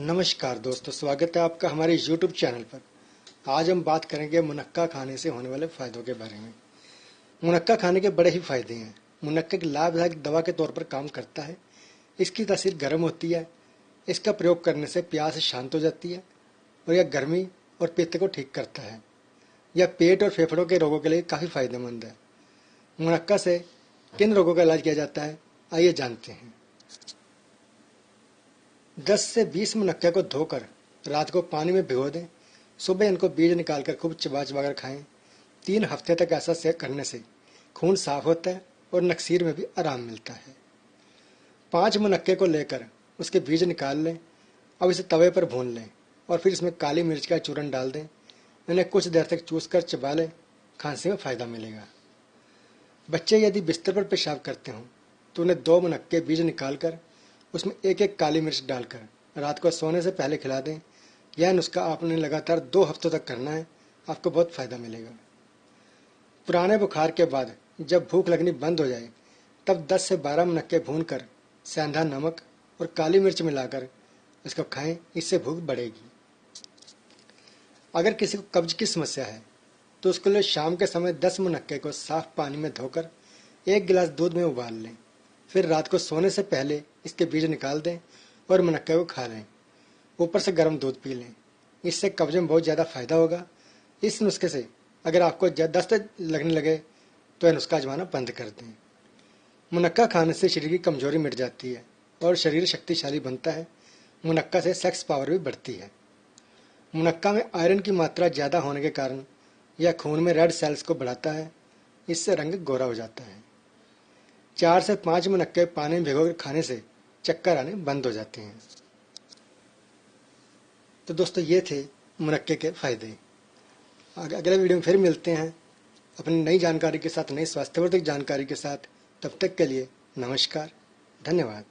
नमस्कार दोस्तों, स्वागत है आपका हमारे YouTube चैनल पर। आज हम बात करेंगे मुनक्का खाने से होने वाले फ़ायदों के बारे में। मुनक्का खाने के बड़े ही फ़ायदे हैं। मुनक्का एक लाभदायक दवा के तौर पर काम करता है। इसकी तासीर गर्म होती है। इसका प्रयोग करने से प्यास शांत हो जाती है और यह गर्मी और पित्त को ठीक करता है। यह पेट और फेफड़ों के रोगों के लिए काफ़ी फायदेमंद है। मुनक्का से किन रोगों का इलाज किया जाता है, आइए जानते हैं। 10 से 20 मुनक्के को धोकर रात को पानी में भिगो दें। सुबह इनको बीज निकालकर खूब चबा चबा कर खाएं। 3 हफ्ते तक ऐसा से करने से खून साफ होता है और नक्सीर में भी आराम मिलता है। 5 मुनक्के को लेकर उसके बीज निकाल लें। अब इसे तवे पर भून लें और फिर इसमें काली मिर्च का चूरन डाल दें। इन्हें कुछ देर तक चूस कर चबा लें। खांसी में फ़ायदा मिलेगा। बच्चे यदि बिस्तर पर पेशाब करते हों तो उन्हें 2 मुनक्के बीज निकाल कर उसमें एक एक काली मिर्च डालकर रात को सोने से पहले खिला दें। यह नुस्खा आपने लगातार 2 हफ्तों तक करना है। आपको बहुत फ़ायदा मिलेगा। पुराने बुखार के बाद जब भूख लगनी बंद हो जाए तब 10 से 12 मुनक्के भूनकर सेंधा नमक और काली मिर्च मिलाकर इसको खाएं। इससे भूख बढ़ेगी। अगर किसी को कब्ज की समस्या है तो उसके लिए शाम के समय 10 मुनक्के को साफ पानी में धोकर 1 गिलास दूध में उबाल लें। फिर रात को सोने से पहले इसके बीज निकाल दें और मुनक्के को खा लें। ऊपर से गर्म दूध पी लें। इससे कब्ज में बहुत ज़्यादा फायदा होगा। इस नुस्खे से अगर आपको दस्त लगने लगे तो यह नुस्खा आजमाना बंद कर दें। मुनक्का खाने से शरीर की कमजोरी मिट जाती है और शरीर शक्तिशाली बनता है। मुनक्का से सेक्स पावर भी बढ़ती है। मुनक्का में आयरन की मात्रा ज़्यादा होने के कारण यह खून में रेड सेल्स को बढ़ाता है। इससे रंग गोरा हो जाता है। 4 से 5 मुनक्के पानी में भिगोकर खाने से चक्कर आने बंद हो जाते हैं। तो दोस्तों, ये थे मुनक्के के फायदे। अगले वीडियो में फिर मिलते हैं अपनी नई जानकारी के साथ, नई स्वास्थ्यवर्धक जानकारी के साथ। तब तक के लिए नमस्कार, धन्यवाद।